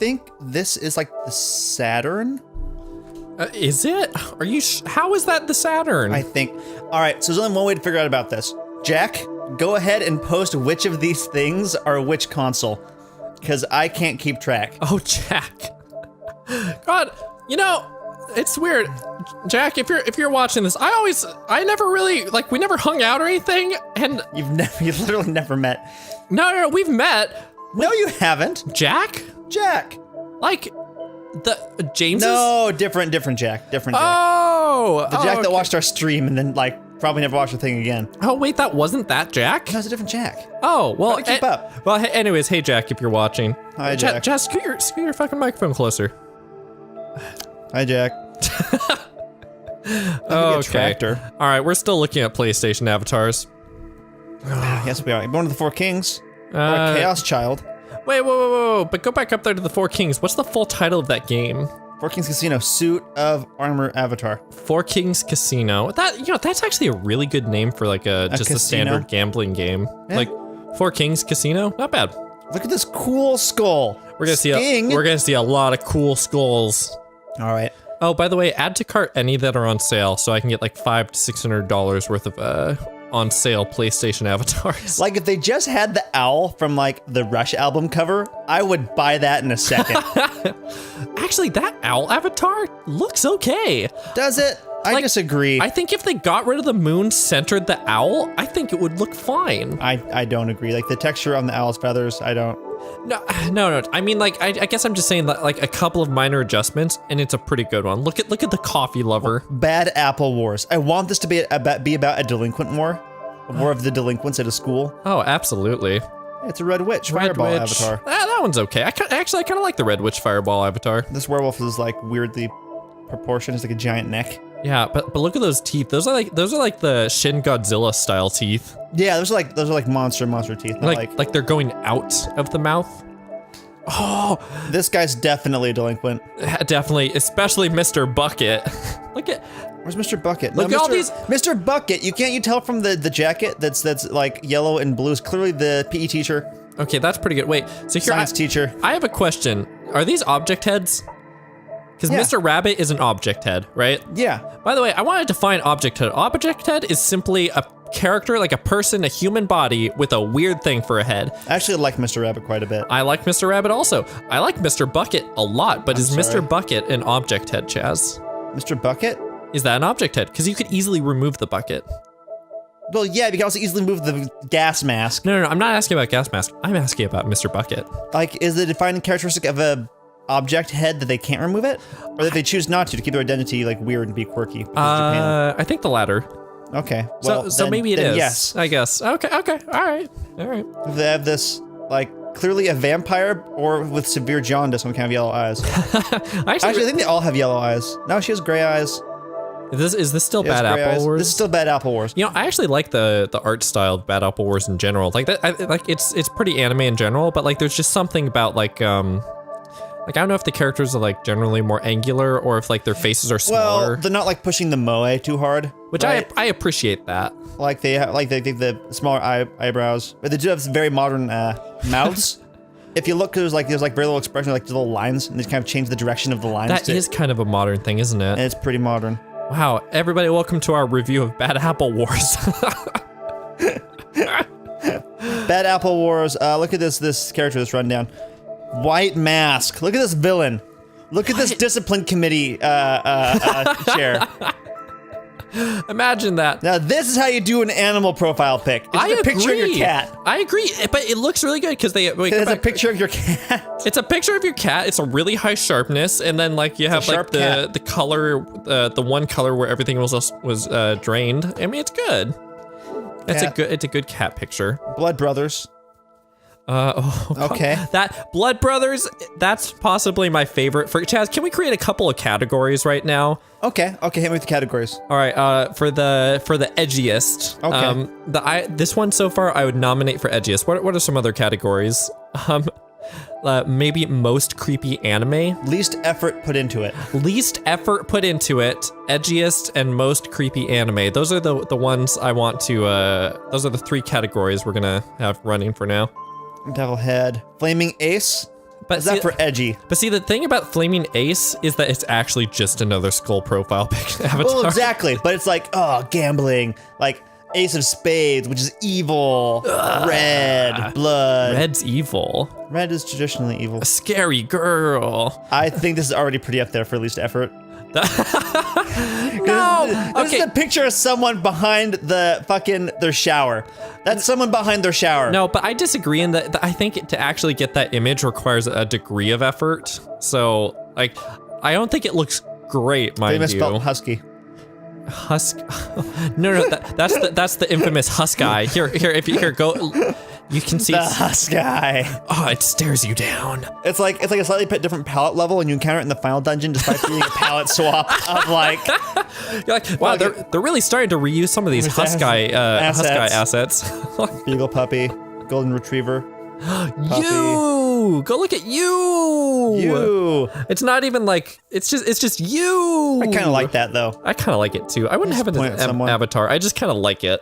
think this is like the Saturn. Is it? Are you? How is that the Saturn? I think. All right, so there's only one way to figure out about this. Jack, go ahead and post which of these things are which console, because I can't keep track. Oh, Jack. God, you know, it's weird. Jack, if you're watching this, I never really, like, we never hung out or anything, and... You've literally never met. No, we've met. No, you haven't. Jack? Jack. Like, the James's? No, different Jack. Different Jack. Oh! The Jack okay. that watched our stream and then, like, probably never watched the thing again. Oh, wait, that wasn't that Jack? No, it's a different Jack. Oh, well... Gotta keep up. Well, anyways, hey, Jack, if you're watching. Hi, Jack. Jack, scoot your fucking microphone closer. Hi, Jack. Okay. All right, we're still looking at PlayStation avatars. Yes, we are. Born of the Four Kings. Or a Chaos Child. Wait, whoa, but go back up there to the Four Kings. What's the full title of that game? Four Kings Casino, Suit of Armor Avatar. Four Kings Casino. That's actually a really good name for like just a standard gambling game. Yeah. Like Four Kings Casino, not bad. Look at this cool skull. We're gonna see a lot of cool skulls. All right. Oh, by the way, add to cart any that are on sale so I can get like $500 to $600 worth of on sale PlayStation avatars. Like if they just had the owl from like the Rush album cover, I would buy that in a second. Actually, that owl avatar looks okay. Does it? I disagree. I think if they got rid of the moon, centered the owl, I think it would look fine. I don't agree. Like the texture on the owl's feathers, I don't. No. I mean, like, I guess I'm just saying that, like, a couple of minor adjustments, and it's a pretty good one. Look at the coffee lover. Bad Apple Wars. I want this to be about a delinquent war. A war of the delinquents at a school. Oh, absolutely. It's a Red Witch Fireball avatar. That one's okay. I kind of like the Red Witch Fireball avatar. This werewolf is like weirdly proportioned. It's like a giant neck. Yeah, but look at those teeth. Those are like the Shin Godzilla style teeth. Yeah, those are like monster teeth. Like they're going out of the mouth. Oh, this guy's definitely a delinquent. Definitely, especially Mr. Bucket. Look at. Where's Mr. Bucket? Look no, at all these. Mr. Bucket, you tell from the jacket that's like yellow and blue is clearly the PE teacher. Okay, that's pretty good. Wait, so here Science teacher. I have a question. Are these object heads? Because Mr. Rabbit is an object head, right? Yeah. By the way, I want to define object head. Object head is simply a character, like a person, a human body with a weird thing for a head. I actually like Mr. Rabbit quite a bit. I like Mr. Rabbit also. I like Mr. Bucket a lot, but is Mr. Bucket an object head, Chaz? Mr. Bucket? Is that an object head? Because you could easily remove the bucket. Well, yeah, you can also easily move the gas mask. No, I'm not asking about gas mask. I'm asking about Mr. Bucket. Like, is the defining characteristic of a object head that they can't remove it? Or that they choose not to keep their identity, like, weird and be quirky? I think the latter. Okay. Well, so maybe it is. Yes. I guess. Okay. All right. If they have this, like, clearly a vampire or with severe jaundice and kind of yellow eyes. Actually, I think they all have yellow eyes. No, she has gray eyes. Is this still Bad Apple Wars? This is still Bad Apple Wars. You know, I actually like the art style of Bad Apple Wars in general. Like that, it's pretty anime in general, but like there's just something about like I don't know if the characters are like generally more angular or if like their faces are smaller. Well, they're not like pushing the moe too hard, which right? I appreciate that. Like they have the smaller eyebrows, but they do have very modern mouths. If you look, there's like very little expression, like little lines, and they kind of change the direction of the lines. That is kind of a modern thing, isn't it? And it's pretty modern. Wow, everybody, welcome to our review of Bad Apple Wars. Bad Apple Wars. Look at this character that's run down. White mask. Look at this villain. Look at this discipline committee chair. Imagine that. Now this is how you do an animal profile pic. It's a picture of your cat. I agree, but it looks really good because it's a picture of your cat. It's a picture of your cat. It's a really high sharpness, and then like you have like the color, the one color where everything was drained. I mean, it's good. It's a good cat picture. Blood Brothers. Okay. That Blood Brothers, that's possibly my favorite. For Chaz, can we create a couple of categories right now? Okay, hit me with the categories. All right, for the edgiest. Okay. This one so far I would nominate for edgiest. What are some other categories? Maybe most creepy anime. Least effort put into it. Least effort put into it. Edgiest and most creepy anime. Those are the ones I want to. Those are the three categories we're gonna have running for now. Devil Head. Flaming Ace. But Is that for edgy? But see, the thing about Flaming Ace is that it's actually just another skull profile pic avatar. Well, exactly. But it's like, oh, gambling. Like Ace of Spades, which is evil. Red, blood. Red's evil. Red is traditionally evil. A scary girl. I think this is already pretty up there for least effort. No. This is a picture of someone behind their shower. That's someone behind their shower. No, but I disagree in that I think to actually get that image requires a degree of effort. So, like, I don't think it looks great, mind They you. misspelled husky. No, that's the infamous husk guy. Here, if you go, you can see The husk guy. Oh, it stares you down. It's like a slightly different palette level, and you encounter it in the final dungeon, despite being a palette swap of like. You're like, wow, they're really starting to reuse some of these husk guy assets. Beagle puppy, golden retriever. You go look at you. It's not even like it's just you. I kind of like that though. I kind of like it too. I wouldn't have it as an avatar. I just kind of like it.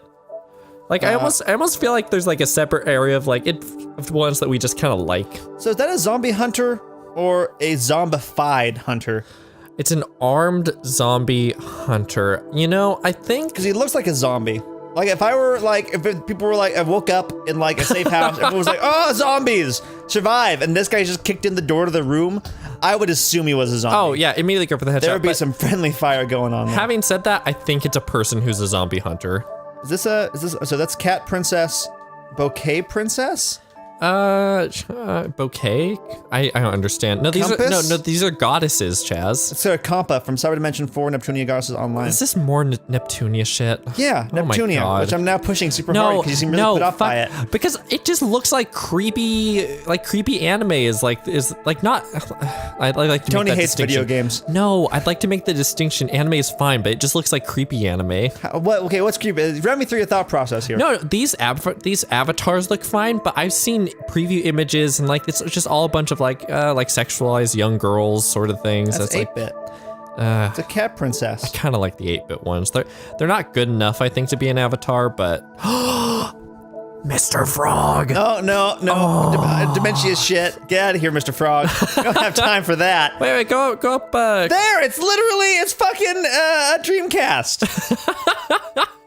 Like I almost feel like there's like a separate area of like of ones that we just kind of like. So is that a zombie hunter or a zombified hunter? It's an armed zombie hunter. You know, I think because he looks like a zombie. Like if I were like, if people were like, I woke up in like a safe house, everyone was like, oh, zombies, survive, and this guy just kicked in the door to the room, I would assume he was a zombie. Oh yeah, immediately go for the headshot. There would be some friendly fire going on there. Having said that, I think it's a person who's a zombie hunter. So that's Cat Princess, Bouquet Princess? Bouquet? I don't understand. No, these are goddesses, Chaz. It's a Compa from Cyber Dimension 4 Neptunia Goddesses Online. Is this more Neptunia shit? Yeah, Neptunia, which I'm now pushing super hard because you seem really put off by it. Because it just looks like creepy anime is not. I'd like to Tony make that hates video games. No, I'd like to make the distinction. Anime is fine, but it just looks like creepy anime. Okay, what's creepy? Run me through your thought process here. No, these avatars look fine, but I've seen preview images and like it's just all a bunch of like sexualized young girls sort of things. That's 8-bit. It's a cat princess. I kind of like the 8-bit ones. They're not good enough, I think, to be an avatar, but Mr. Frog. No. Dementia shit. Get out of here, Mr. Frog. We don't have time for that. Wait, go up. There, it's fucking a Dreamcast.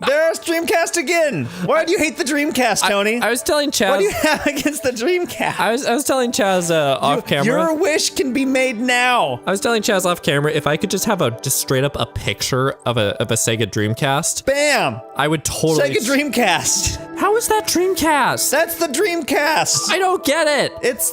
There's Dreamcast again. Why do you hate the Dreamcast, Tony? I was telling Chaz. What do you have against the Dreamcast? I was telling Chaz off camera. Your wish can be made now. I was telling Chaz off camera if I could just have just straight up a picture of a Sega Dreamcast. Bam! I would totally. Sega Dreamcast. How is that Dreamcast? That's the Dreamcast. I don't get it. It's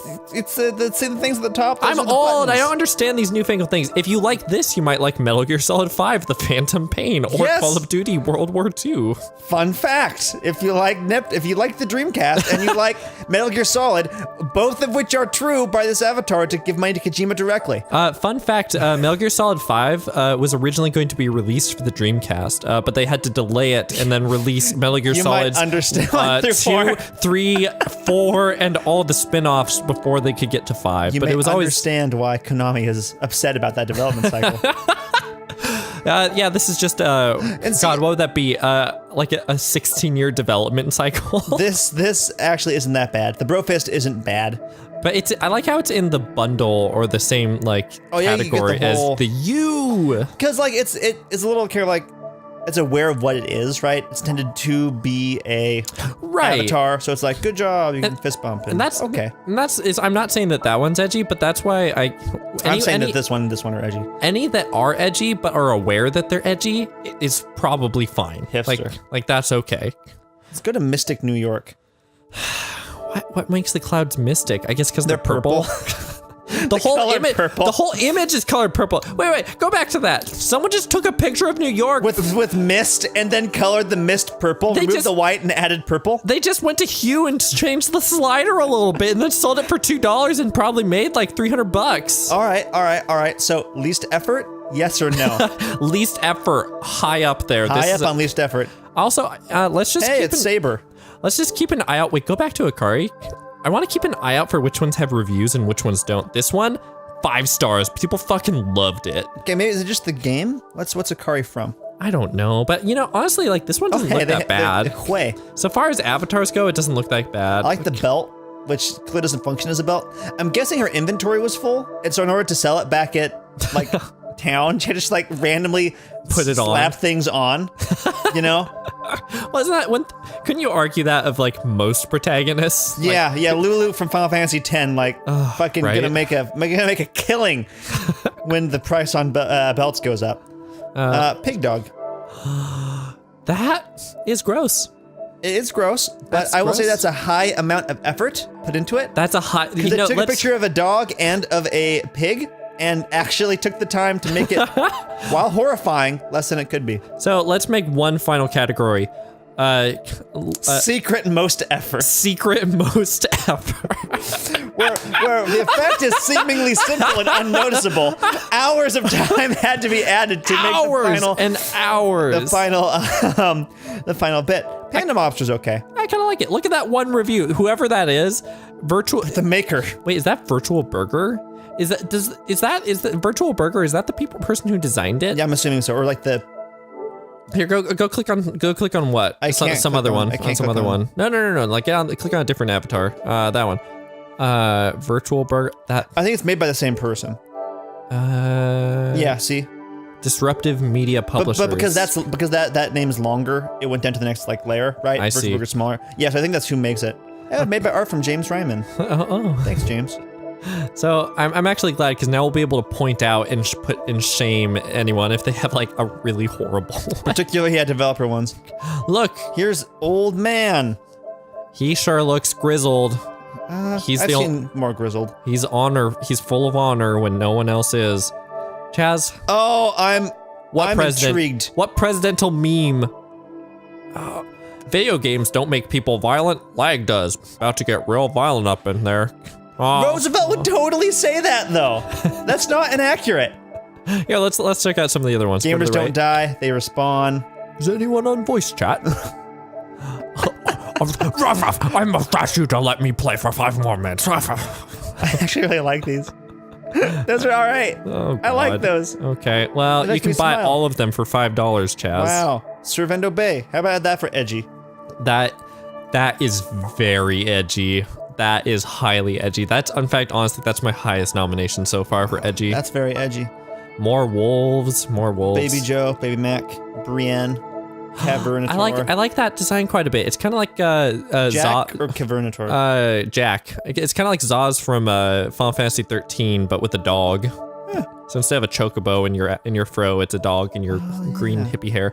the things at the top. I'm old. I don't understand these newfangled things. If you like this, you might like Metal Gear Solid 5, The Phantom Pain, or Call of Duty World War II. Fun fact: if you like the Dreamcast and you like Metal Gear Solid, both of which are true by this avatar to give money to Kojima directly. Fun fact: Metal Gear Solid 5 was originally going to be released for the Dreamcast, but they had to delay it and then release Metal Gear Solid 2, 3, 4, and all the spin-offs before they could get to 5. You but may it was understand why Konami is upset about that development cycle. Yeah, this is just God, what would that be? Like a 16-year development cycle. This actually isn't that bad. The Brofist isn't bad. But I like how it's in the bundle or the same category as the U. Because like it's a little it's aware of what it is, right? It's intended to be a avatar, so it's like, good job, you can fist bump, and that's okay. And I'm not saying that one's edgy, but that's why I'm saying that this one are edgy. Any that are edgy but are aware that they're edgy is probably fine. Hipster. Like that's okay. Let's go to Mystic, New York. What makes the clouds mystic? I guess because they're purple. The whole image is colored purple. Wait, go back to that. Someone just took a picture of New York with mist and then colored the mist purple, removed the white and added purple. They just went to Hue and changed the slider a little bit and then sold it for $2 and probably made like $300. All right. So least effort, yes or no? Least effort, high up there. High up on least effort. Also, let's just Saber. Let's just keep an eye out. Wait, go back to Akari. I want to keep an eye out for which ones have reviews and which ones don't. This one, 5 stars. People fucking loved it. Okay, maybe is it just the game? What's Akari from? I don't know, but honestly, like this one doesn't look that bad. Way. So far as avatars go, it doesn't look that bad. I like the belt. which clearly doesn't function as a belt. I'm guessing her inventory was full, and so in order to sell it back at like town, she just like randomly slap things on, you know? Wasn't that one? Couldn't you argue that of like most protagonists? Yeah, yeah. Lulu from Final Fantasy X, like fucking right? gonna make a killing when the price on belts goes up. Pig dog. That is gross. It's gross, but I will say that's a high amount of effort put into it. That's a high. Because they took a picture of a dog and of a pig, and actually took the time to make it, while horrifying, less than it could be. So let's make one final category. Secret most effort. Secret most effort. where the effect is seemingly simple and unnoticeable. Hours of time had to be added to make the final bit. Panda Mobster's okay. I kind of like it. Look at that one review. Whoever that is, the maker. Wait, is that Virtual Burger? Is the Virtual Burger? Is that the person who designed it? Yeah, I'm assuming so. Or like the. Here, go click on what? Some other one. Some other one. No. Like click on a different avatar. That one. Virtual Burger. That. I think it's made by the same person. Yeah. See. Disruptive Media Publishers. But because that name's longer, it went down to the next like layer, right? I see. Burger's smaller. Yes, I think that's who makes it. Yeah, made by art from James Ryman. Oh. Thanks, James. So I'm actually glad because now we'll be able to point out and put in shame anyone if they have like a really horrible one. Particularly, developer ones. Look, here's old man. He sure looks grizzled. I've seen more grizzled. He's full of honor when no one else is. Chaz. Oh, I'm intrigued. What presidential meme? Video games don't make people violent. Lag does. About to get real violent up in there. Roosevelt would totally say that, though. That's not inaccurate. Yeah, let's check out some of the other ones. Gamers don't die; they respawn. Is anyone on voice chat? I must ask you to let me play for 5 more minutes. I actually really like these. Those are all right. Oh, I like those. Okay, well, you can buy all of them for $5, Chaz. Wow. Servando Bay. How about that for edgy? That is very edgy. That is highly edgy. In fact, honestly, that's my highest nomination so far for edgy. That's very edgy. More wolves. Baby Joe, Baby Mac, Brienne, Cavernator. I like that design quite a bit. It's kind of like Jack or Cavernator. Jack. It's kind of like Zaz from Final Fantasy 13, but with a dog. Yeah. So instead of a chocobo in your fro, it's a dog in your green hippie hair.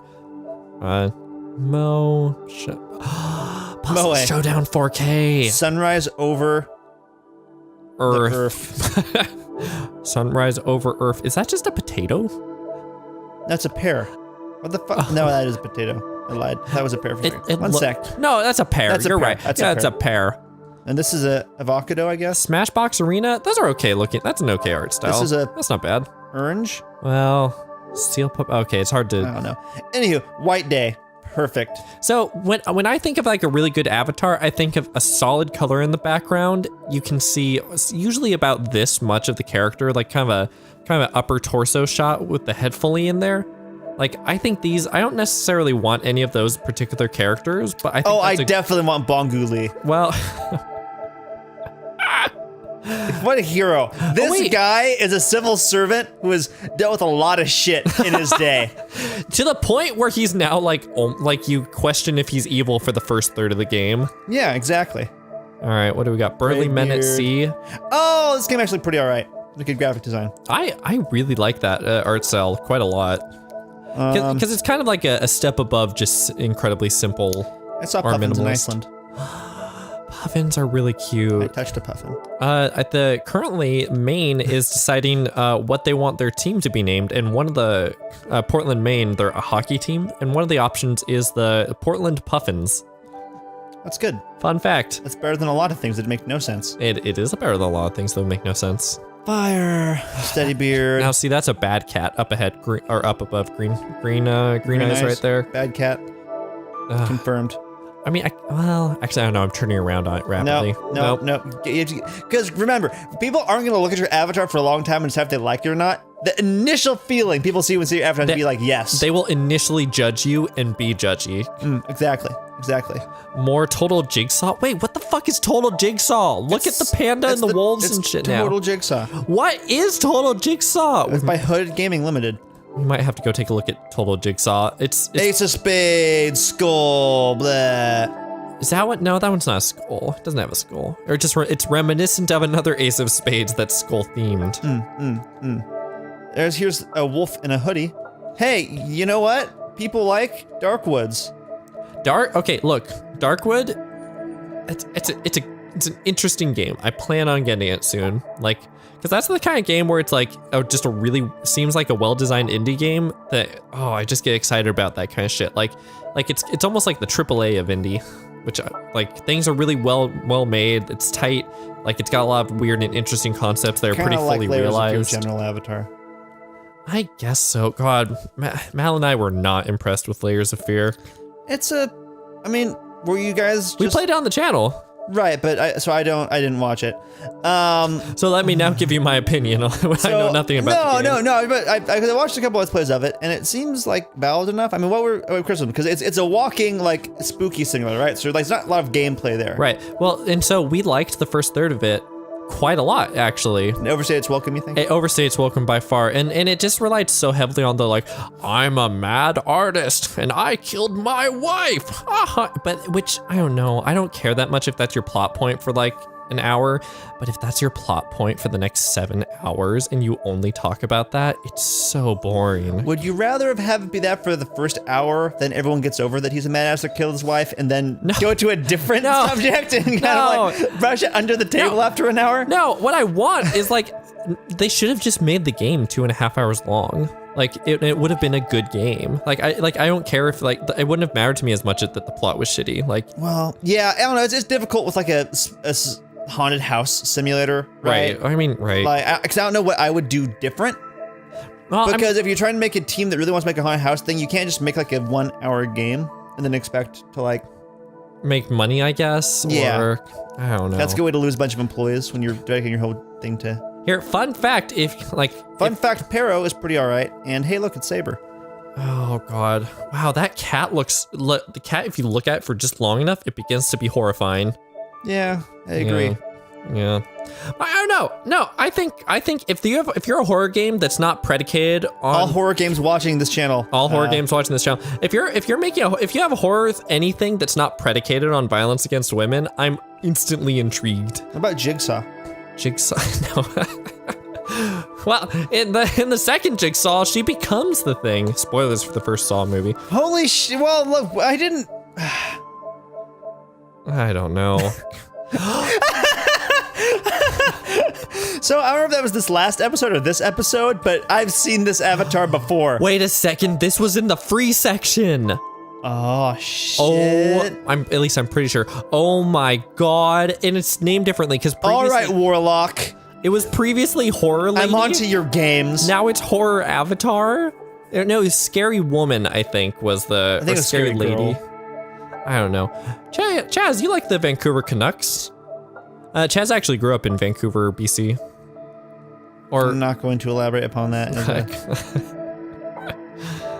Puzzle Showdown 4K. Sunrise over Earth. Sunrise over Earth. Is that just a potato? That's a pear. What the fuck? No, that is a potato. I lied. That was a pear for me. One sec. No, that's a pear. You're right. That's a pear. And this is a avocado, I guess. Smashbox Arena. Those are okay looking. That's an okay art style. That's not bad. Orange. Well, steel pup. Okay, it's hard to. I don't know. Anywho, White Day. Perfect. So when I think of like a really good avatar, I think of a solid color in the background. You can see usually about this much of the character, like kind of an upper torso shot with the head fully in there. Like I think I don't necessarily want any of those particular characters, but I think I definitely want Bongu Lee. Well, what a hero. This guy is a civil servant who has dealt with a lot of shit in his day. To the point where he's now like you question if he's evil for the first third of the game. Yeah, exactly. All right, what do we got? Burly Men at Sea. Oh, this game actually pretty all right. A good graphic design. I really like that art style quite a lot. Because it's kind of like a step above just incredibly simple. I saw puffins in Iceland. Puffins are really cute. I touched a puffin. Currently, Maine is deciding what they want their team to be named, and one of the Portland, Maine, they're a hockey team, and one of the options is the Portland Puffins. That's good. Fun fact. That's better than a lot of things that make no sense. It is better than a lot of things that make no sense. Fire. Steady beard. Now see, that's a bad cat up ahead, up above, green eyes right there. Bad cat. Confirmed. I mean, actually, I don't know. I'm turning around on it rapidly. No. Because remember, people aren't going to look at your avatar for a long time and decide if they like it or not. The initial feeling people see when see your avatar to be like, yes. They will initially judge you and be judgy. Exactly. More Total Jigsaw? Wait, what the fuck is Total Jigsaw? Look at the panda and the wolves and shit now. Total Jigsaw. What is Total Jigsaw? It's by Hood Gaming Limited. We might have to go take a look at Total Jigsaw. It's Ace of Spades, skull, blah. Is that what? No, that one's not a skull. It doesn't have a skull. Or just it's reminiscent of another Ace of Spades that's skull themed. Here's a wolf in a hoodie. Hey, you know what? People like Darkwoods. Okay, look, Darkwood. It's an interesting game. I plan on getting it soon. Like, because that's the kind of game where it's like just a really seems like a well-designed indie game that I just get excited about that kind of shit. Like it's almost like the AAA of indie, which like things are really well made. It's tight. Like it's got a lot of weird and interesting concepts that are pretty fully realized. General Avatar. I guess so. God, Mal and I were not impressed with Layers of Fear. I mean, were you guys just... We played it on the channel. Right, but I didn't watch it. So let me now give you my opinion on I know nothing about the game. No, but I watched a couple of plays of it, and it seems like valid enough. I mean, what were criticism? Because it's a walking, like, spooky simulator, right? So, like, there's not a lot of gameplay there. Right. Well, and so we liked the first third of it quite a lot, actually. And overstay its welcome, you think? It overstates welcome by far, and it just relied so heavily on the like, I'm a mad artist and I killed my wife, but which I don't know. I don't care that much if that's your plot point for like an hour, but if that's your plot point for the next 7 hours and you only talk about that, it's so boring. Would you rather have it be that for the first hour, then everyone gets over that he's a mad ass that killed his wife, and then go to a different subject and kind of like brush it under the table after an hour? No, what I want is like, they should have just made the game 2.5 hours long. Like it would have been a good game. Like I don't care if like it wouldn't have mattered to me as much that the plot was shitty. Like, well, yeah, I don't know. It's difficult with like a haunted house simulator, right? I mean, right. Like, because I don't know what I would do different. Well, because if you're trying to make a team that really wants to make a haunted house thing, you can't just make like a 1 hour game and then expect to like make money, I guess. Yeah. Or, I don't know. That's a good way to lose a bunch of employees when you're dedicating your whole thing to. Here, fun fact, fact, Pero is pretty all right. And hey, look, it's Saber. Oh God. Wow, that cat the cat, if you look at it for just long enough, it begins to be horrifying. Yeah, I agree. Yeah. I don't know. No, I think if you're a horror game that's not predicated on all horror games watching this channel. All horror games watching this channel. If you have a horror anything that's not predicated on violence against women, I'm instantly intrigued. What about Jigsaw? Jigsaw? No. Well, in the second Jigsaw, she becomes the thing. Spoilers for the first Saw movie. Holy shit! Well, look, I didn't. I don't know. So I don't know if that was this last episode or this episode, but I've seen this avatar before. Wait a second, this was in the free section. Oh shit. Oh, I'm pretty sure. Oh my God, and it's named differently because all right, Warlock. It was previously Horror Lady. I'm onto your games. Now it's Horror Avatar. No, it was Scary Woman, I think was the I think it was Scary Lady. Girl. I don't know. Chaz, you like the Vancouver Canucks? Chaz actually grew up in Vancouver, BC. Or I'm not going to elaborate upon that.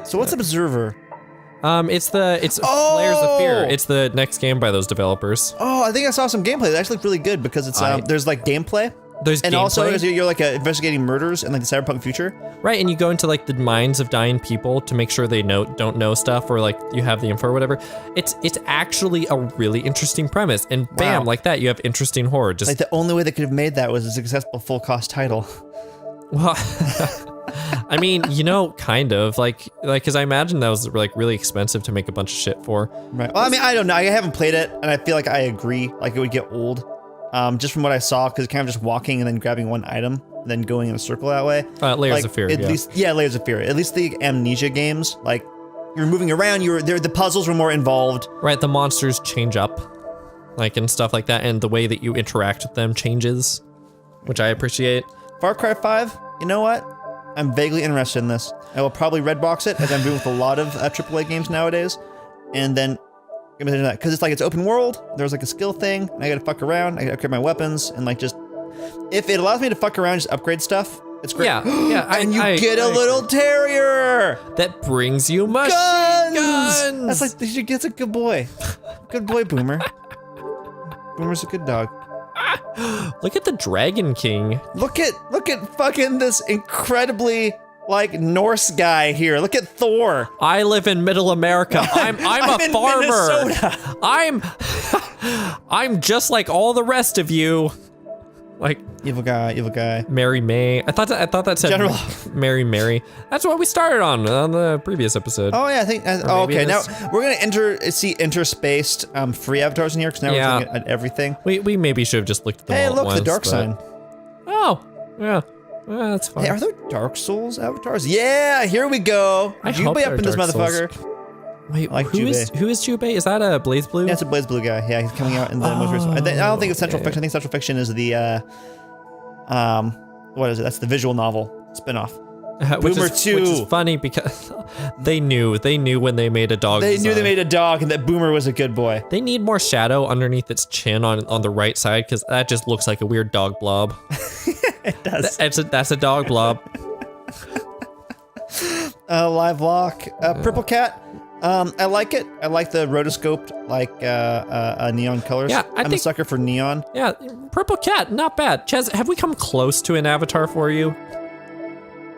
So what's Observer? It's Layers of Fear. It's the next game by those developers. Oh, I think I saw some gameplay. It actually looked really good because it's there's like gameplay. Also you're like investigating murders in like the cyberpunk future. Right, and you go into like the minds of dying people to make sure they don't know stuff, or like you have the info or whatever. It's actually a really interesting premise, and bam, like that, you have interesting horror. Just like the only way they could have made that was a successful full cost title. Well, I mean, kind of like, because I imagine that was like really expensive to make a bunch of shit for. Right. Well, I mean, I don't know. I haven't played it, and I feel like I agree. Like it would get old, just from what I saw, because kind of just walking and then grabbing one item, and then going in a circle that way. Layers of Fear. At least, Layers of Fear. At least the Amnesia games, like you're moving around. The puzzles were more involved. Right. The monsters change up, like and stuff like that, and the way that you interact with them changes, which I appreciate. Far Cry 5, you know what? I'm vaguely interested in this. I will probably redbox it, as I'm doing with a lot of AAA games nowadays, and then give me that, because it's like it's open world. There's like a skill thing. And I gotta fuck around. I gotta upgrade my weapons, and like just if it allows me to fuck around, just upgrade stuff, It's great. Yeah, yeah. And you get a little terrier. that brings you machine guns. That's a good boy. Good boy, Boomer. Boomer's a good dog. Look at the Dragon King. Look at fucking this incredibly like Norse guy here. Look at Thor. I live in Middle America. I'm a farmer. Minnesota. I'm just like all the rest of you. Like Evil guy. Mary May. I thought that said General. Mary. That's what we started on the previous episode. Oh yeah, I think. maybe Okay, it now is. we're gonna see interspaced free avatars in here because now Yeah. we're looking at everything. We maybe should have just looked at them Hey, all at look, once, the dark but- sign. Oh, yeah. That's fine. Hey, are there Dark Souls avatars? Yeah, here we go. I Jubei hope up they're in this Dark Souls. motherfucker. Wait, like who is Jubei? Is that a Blaze Blue? Yeah, it's a Blaze Blue guy. Yeah, he's coming out in the most recent. I don't think it's Central Fiction. I think Central Fiction is the what is it? That's the visual novel spinoff. which Boomer is 2. Which is funny because they knew when they made a dog. They knew they design. made a dog and that Boomer was a good boy. They need more shadow underneath its chin on the right side because that just looks like a weird dog blob. It does. That's a dog blob. Live lock. Purple cat. I like it. I like the rotoscoped neon colors. Yeah, I'm a think- sucker for neon. Yeah, purple cat, not bad. Chaz, have we come close to an avatar for you?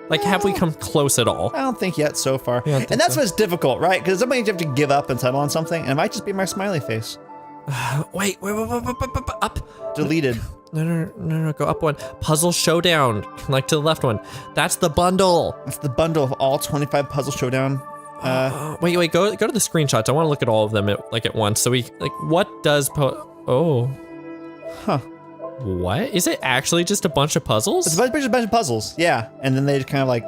Like, have we come close at all? I don't think yet so far. Yeah, I don't think And that's so. what's difficult, right? Because sometimes you have to give up and settle on something, and it might just be my smiley face. Wait, up. Deleted. No, go up one. Puzzle Showdown, like to the left one. That's the bundle. That's the bundle of all 25 Puzzle Showdown. Wait, go to the screenshots. I want to look at all of them at once. So what does oh. Huh. What? Is it actually just a bunch of puzzles? It's a bunch of puzzles, yeah. And then they just kind of like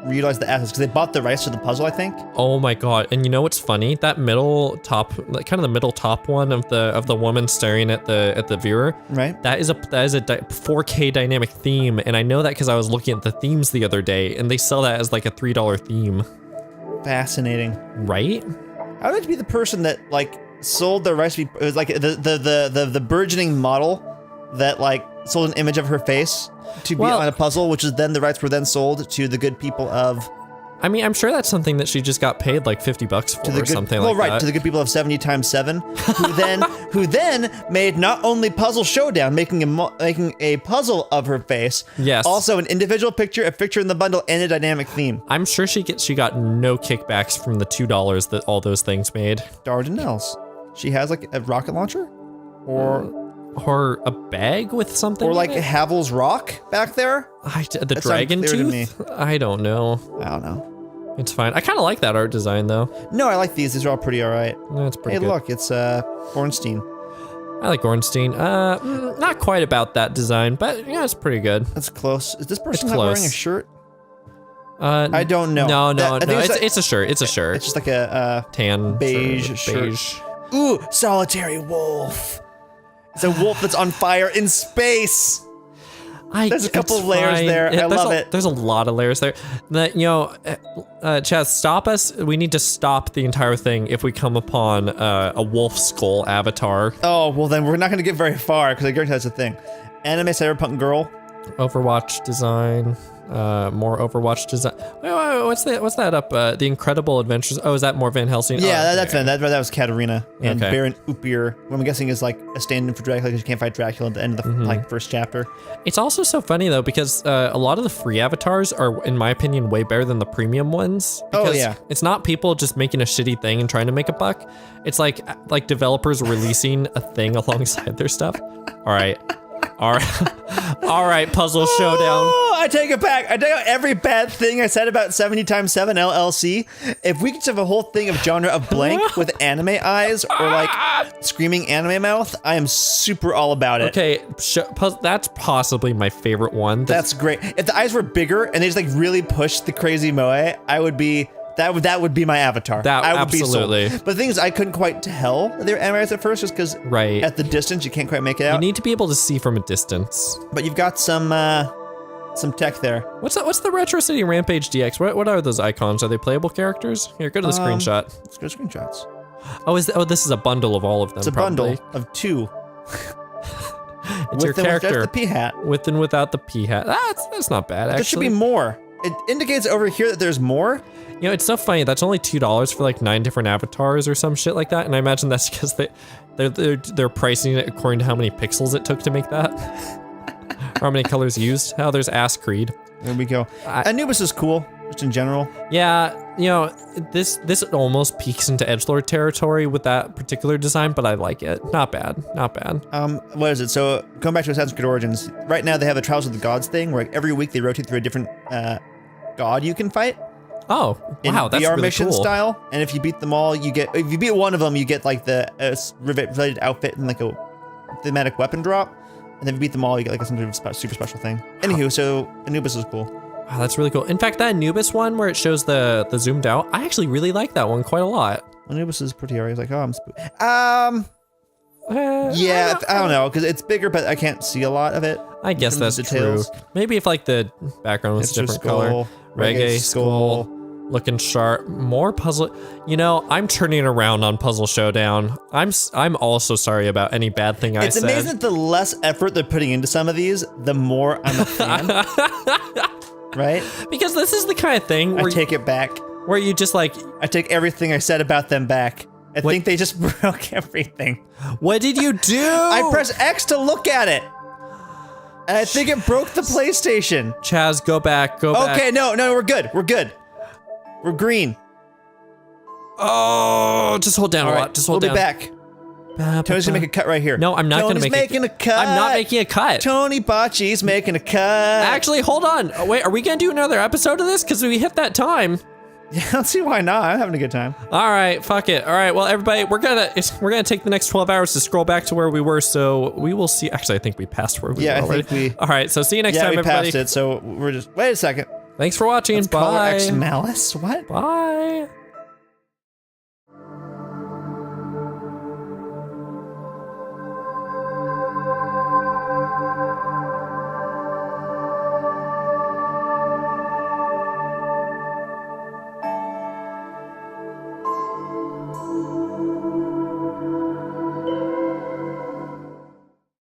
reutilize the assets because they bought the rights to the puzzle, I think. Oh my god! And you know what's funny? That middle top, like kind of the middle top one of the woman staring at the viewer. Right. That is a 4K dynamic theme, and I know that because I was looking at the themes the other day, and they sell that as like a $3 theme. Fascinating. Right? I would like to be the person that like sold the recipe. It was like the burgeoning model that like sold an image of her face to be on a puzzle, which is then the rights were then sold to the good people of. I mean, I'm sure that's something that she just got paid like $50 for or something like that. To the good people of 70 times 7, who then made not only Puzzle Showdown, making a puzzle of her face, Yes. also an individual picture, a picture in the bundle, and a dynamic theme. I'm sure she got no kickbacks from the $2 that all those things made. Dardanelles. She has like a rocket launcher, Or a bag with something. or like in it? Havel's Rock back there. The That's dragon unclear to tooth. I don't know. I don't know. It's fine. I kind of like that art design though. No, I like these. These are all pretty all right. That's pretty Hey, good. look, it's Ornstein. I like Ornstein. Not quite about that design, but yeah, it's pretty good. That's close. Is this person It's not wearing close. a shirt? I don't know. No, I think it's a shirt. It's a shirt. It's just like a Tan beige shirt. Beige. Ooh, solitary wolf. It's a wolf that's on fire in space. There's a couple it's layers fine. there. I love it. There's a lot of layers there. That Chaz, stop us. We need to stop the entire thing if we come upon a wolf skull avatar. Oh, well then we're not going to get very far because I guarantee that's a thing. Anime cyberpunk girl. Overwatch design. More Overwatch design. Wait, what's that up? The Incredible Adventures. Oh, is that more Van Helsing? Yeah, Oh, that's okay. that was Katarina and Okay. Baron Upir, who I'm guessing is like a stand-in for Dracula because you can't fight Dracula at the end of the like first chapter. It's also so funny though because a lot of the free avatars are, in my opinion, way better than the premium ones. Oh, Because yeah. it's not people just making a shitty thing and trying to make a buck. It's like developers releasing a thing alongside their stuff. All right, Puzzle Showdown. Oh, I take it back. I take out every bad thing I said about 70 times 7 LLC. If we could just have a whole thing of genre of blank with anime eyes or like screaming anime mouth, I am super all about it. Okay, that's possibly my favorite one. That's great. If the eyes were bigger and they just like really pushed the crazy moe, I would be that would be my avatar. That- I would absolutely. be sold. But the thing is, I couldn't quite tell that they were anime eyes at first, just because Right. at the distance you can't quite make it You out. need to be able to see from a distance. But you've got some tech there. What's the Retro City Rampage DX? What are those icons? Are they playable characters? Here, go to the screenshot. Let's go to screenshots. This is a bundle of all of them. It's a probably. bundle of 2. It's your With and without character the P hat. with and without the P hat. That's not bad, actually. There should be more. It indicates over here that there's more. You know, it's so funny. That's only $2 for like 9 different avatars or some shit like that. And I imagine that's because they're pricing it according to how many pixels it took to make that. Or how many colors used. Oh, there's Ass Creed. There we go. Anubis is cool, just in general. Yeah, you know, this almost peeks into edgelord territory with that particular design, but I like it. Not bad, not bad. What is it? So going back to Assassin's Creed Origins, right now they have a Trials of the Gods thing, where like, every week they rotate through a different god you can fight. Oh, wow, that's VR really mission cool. style, and if you beat them all, if you beat one of them, you get like the related outfit and like a thematic weapon drop. And then if you beat them all, you get like some sort of super special thing. Anywho, so Anubis is cool. Wow, that's really cool. In fact, that Anubis one where it shows the zoomed out, I actually really like that one quite a lot. Anubis is pretty alright. He's like, oh, I'm spooked. Yeah, I don't know, because it's bigger, but I can't see a lot of it. I guess that's true. Maybe if like the background was a different color. Reggae skull. Looking sharp, more puzzle. You know, I'm turning around on Puzzle Showdown. I'm also sorry about any bad thing I said. It's amazing that the less effort they're putting into some of these, the more I'm a fan. Right? Because this is the kind of thing where I take it back. Where you just like I take everything I said about them back. I think they just broke everything. What did you do? I press X to look at it. And I think it broke the PlayStation. Chaz, go back, go back. Okay, no, we're good. We're good. We're green. Oh, just hold down a lot. Just hold down. We'll be back. Tony's gonna make a cut right here. No, I'm not gonna make making a cut. I'm not making a cut. Tony Bocci's making a cut. Actually, hold on. Oh, wait, are we gonna do another episode of this? Because we hit that time. Yeah, I don't see why not. I'm having a good time. All right, fuck it. All right, well, everybody, we're gonna take the next 12 hours to scroll back to where we were. So we will see. Actually, I think we passed where we were already. I think we. All right, so see you next time, everybody. Yeah, we passed it. So we're just. Wait a second. Thanks for watching. Let's Bye. call her X Malice. What? Bye.